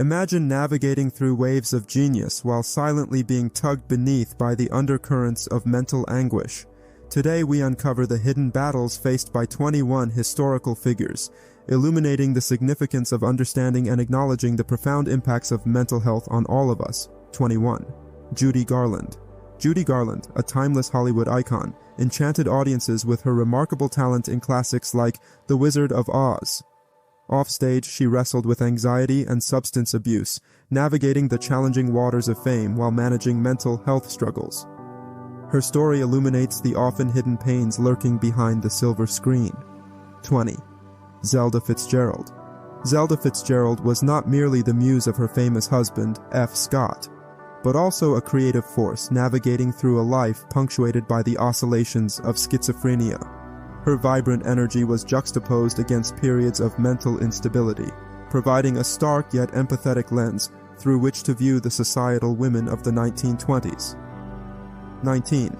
Imagine navigating through waves of genius while silently being tugged beneath by the undercurrents of mental anguish. Today we uncover the hidden battles faced by 21 historical figures, illuminating the significance of understanding and acknowledging the profound impacts of mental health on all of us. 21. Judy Garland. Judy Garland, a timeless Hollywood icon, enchanted audiences with her remarkable talent in classics like The Wizard of Oz. Offstage, she wrestled with anxiety and substance abuse, navigating the challenging waters of fame while managing mental health struggles. Her story illuminates the often hidden pains lurking behind the silver screen. 20. Zelda Fitzgerald. Zelda Fitzgerald was not merely the muse of her famous husband, F. Scott, but also a creative force navigating through a life punctuated by the oscillations of schizophrenia. Her vibrant energy was juxtaposed against periods of mental instability, providing a stark yet empathetic lens through which to view the societal women of the 1920s. 19.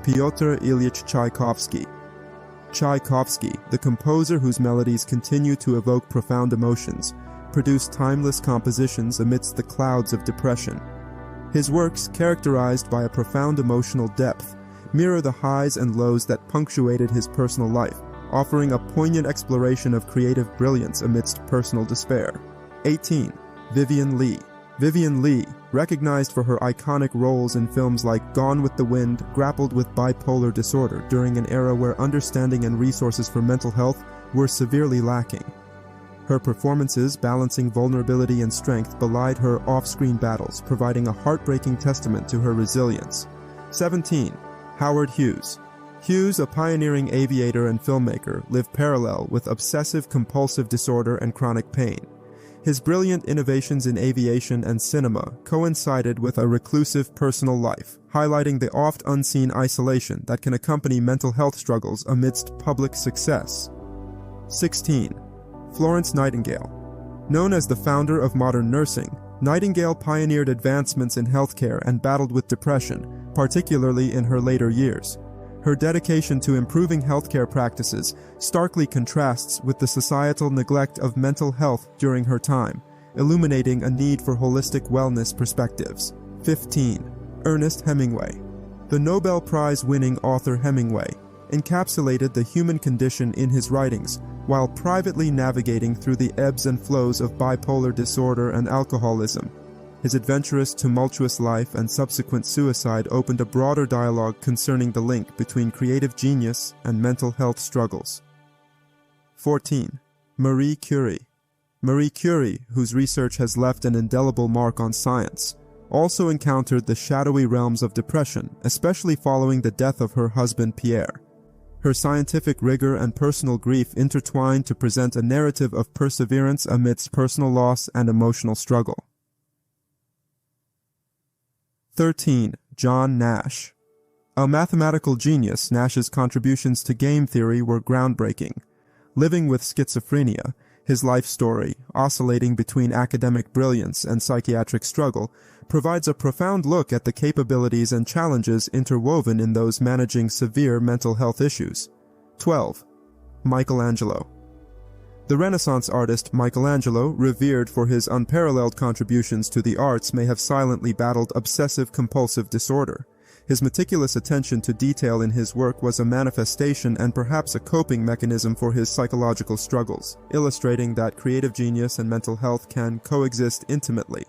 Pyotr Ilyich Tchaikovsky. Tchaikovsky, the composer whose melodies continue to evoke profound emotions, produced timeless compositions amidst the clouds of depression. His works, characterized by a profound emotional depth, mirror the highs and lows that punctuated his personal life, offering a poignant exploration of creative brilliance amidst personal despair. 18. Vivien Leigh. Vivien Leigh, recognized for her iconic roles in films like Gone with the Wind, grappled with bipolar disorder during an era where understanding and resources for mental health were severely lacking. Her performances, balancing vulnerability and strength, belied her off-screen battles, providing a heartbreaking testament to her resilience. 17. Howard Hughes. Hughes, a pioneering aviator and filmmaker, lived parallel with obsessive-compulsive disorder and chronic pain. His brilliant innovations in aviation and cinema coincided with a reclusive personal life, highlighting the oft-unseen isolation that can accompany mental health struggles amidst public success. 16. Florence Nightingale. Known as the founder of modern nursing, Nightingale pioneered advancements in healthcare and battled with depression, particularly in her later years. Her dedication to improving healthcare practices starkly contrasts with the societal neglect of mental health during her time, illuminating a need for holistic wellness perspectives. 15. Ernest Hemingway. The Nobel Prize-winning author Hemingway encapsulated the human condition in his writings while privately navigating through the ebbs and flows of bipolar disorder and alcoholism. His adventurous, tumultuous life and subsequent suicide opened a broader dialogue concerning the link between creative genius and mental health struggles. 14. Marie Curie. Marie Curie, whose research has left an indelible mark on science, also encountered the shadowy realms of depression, especially following the death of her husband Pierre. Her scientific rigor and personal grief intertwined to present a narrative of perseverance amidst personal loss and emotional struggle. 13. John Nash. A mathematical genius, Nash's contributions to game theory were groundbreaking. Living with schizophrenia, his life story, oscillating between academic brilliance and psychiatric struggle, provides a profound look at the capabilities and challenges interwoven in those managing severe mental health issues. 12. Michelangelo. The Renaissance artist Michelangelo, revered for his unparalleled contributions to the arts, may have silently battled obsessive-compulsive disorder. His meticulous attention to detail in his work was a manifestation and perhaps a coping mechanism for his psychological struggles, illustrating that creative genius and mental health can coexist intimately.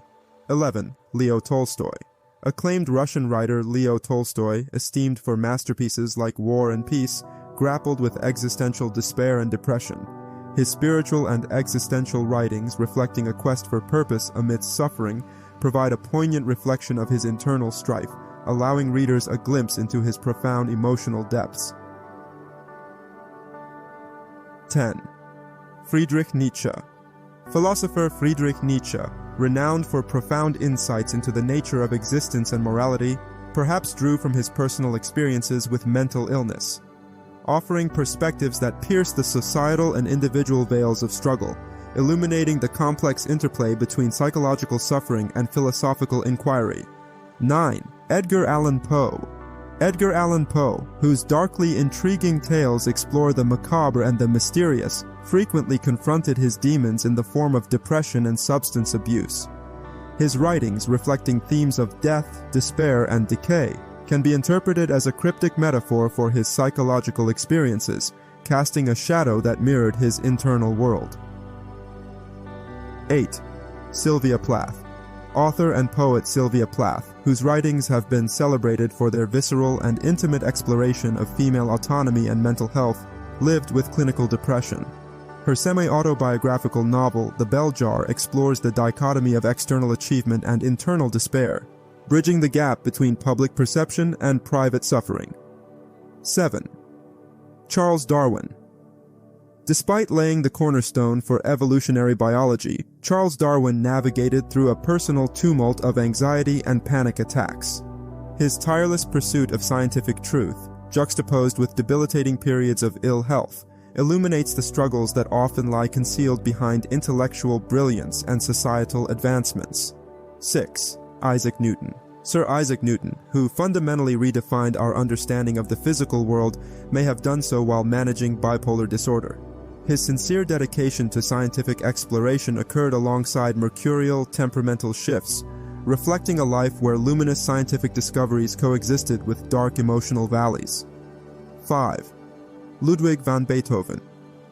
11. Leo Tolstoy. Acclaimed Russian writer Leo Tolstoy, esteemed for masterpieces like War and Peace, grappled with existential despair and depression. His spiritual and existential writings, reflecting a quest for purpose amidst suffering, provide a poignant reflection of his internal strife, allowing readers a glimpse into his profound emotional depths. 10. Friedrich Nietzsche. Philosopher Friedrich Nietzsche, renowned for profound insights into the nature of existence and morality, perhaps drew from his personal experiences with mental illness, offering perspectives that pierce the societal and individual veils of struggle, illuminating the complex interplay between psychological suffering and philosophical inquiry. 9. Edgar Allan Poe. Edgar Allan Poe, whose darkly intriguing tales explore the macabre and the mysterious, frequently confronted his demons in the form of depression and substance abuse. His writings, reflecting themes of death, despair, and decay, can be interpreted as a cryptic metaphor for his psychological experiences, casting a shadow that mirrored his internal world. 8. Sylvia Plath. Author and poet Sylvia Plath, whose writings have been celebrated for their visceral and intimate exploration of female autonomy and mental health, lived with clinical depression. Her semi-autobiographical novel, The Bell Jar, explores the dichotomy of external achievement and internal despair, bridging the gap between public perception and private suffering. 7. Charles Darwin. Despite laying the cornerstone for evolutionary biology, Charles Darwin navigated through a personal tumult of anxiety and panic attacks. His tireless pursuit of scientific truth, juxtaposed with debilitating periods of ill health, illuminates the struggles that often lie concealed behind intellectual brilliance and societal advancements. 6. Isaac Newton. Sir Isaac Newton, who fundamentally redefined our understanding of the physical world, may have done so while managing bipolar disorder. His sincere dedication to scientific exploration occurred alongside mercurial, temperamental shifts, reflecting a life where luminous scientific discoveries coexisted with dark emotional valleys. 5. Ludwig van Beethoven.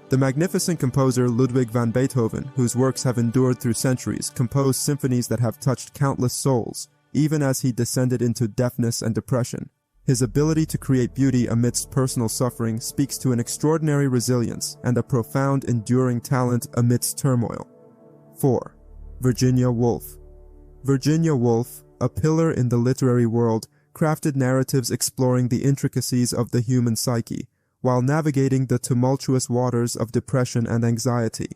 The magnificent composer Ludwig van Beethoven, whose works have endured through centuries, composed symphonies that have touched countless souls, even as he descended into deafness and depression. His ability to create beauty amidst personal suffering speaks to an extraordinary resilience and a profound, enduring talent amidst turmoil. 4. Virginia Woolf. Virginia Woolf, a pillar in the literary world, crafted narratives exploring the intricacies of the human psyche, while navigating the tumultuous waters of depression and anxiety.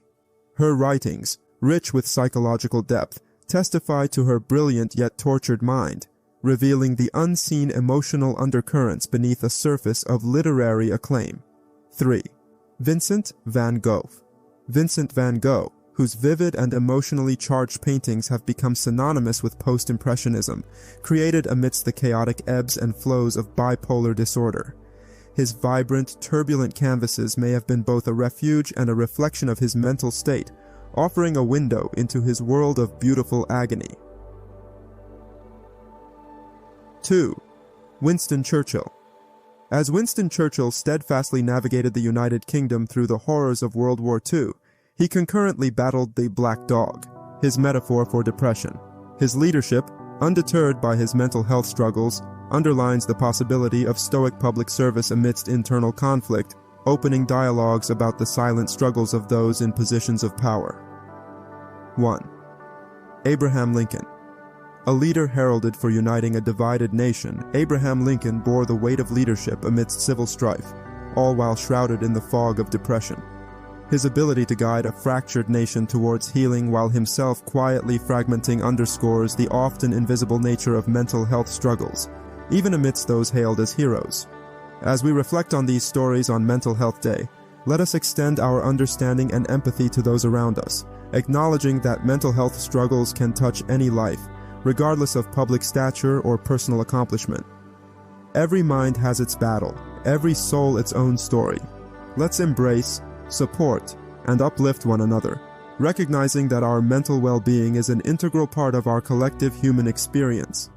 Her writings, rich with psychological depth, testify to her brilliant yet tortured mind, revealing the unseen emotional undercurrents beneath a surface of literary acclaim. 3. Vincent van Gogh. Vincent van Gogh, whose vivid and emotionally charged paintings have become synonymous with post-impressionism, created amidst the chaotic ebbs and flows of bipolar disorder. His vibrant, turbulent canvases may have been both a refuge and a reflection of his mental state, offering a window into his world of beautiful agony. 2. Winston Churchill. As Winston Churchill steadfastly navigated the United Kingdom through the horrors of World War II, he concurrently battled the Black Dog, his metaphor for depression. His leadership, undeterred by his mental health struggles, underlines the possibility of stoic public service amidst internal conflict, opening dialogues about the silent struggles of those in positions of power. 1. Abraham Lincoln. A leader heralded for uniting a divided nation, Abraham Lincoln bore the weight of leadership amidst civil strife, all while shrouded in the fog of depression. His ability to guide a fractured nation towards healing while himself quietly fragmenting underscores the often invisible nature of mental health struggles, even amidst those hailed as heroes. As we reflect on these stories on Mental Health Day, let us extend our understanding and empathy to those around us, acknowledging that mental health struggles can touch any life, regardless of public stature or personal accomplishment. Every mind has its battle, every soul its own story. Let's embrace, support, and uplift one another, recognizing that our mental well-being is an integral part of our collective human experience.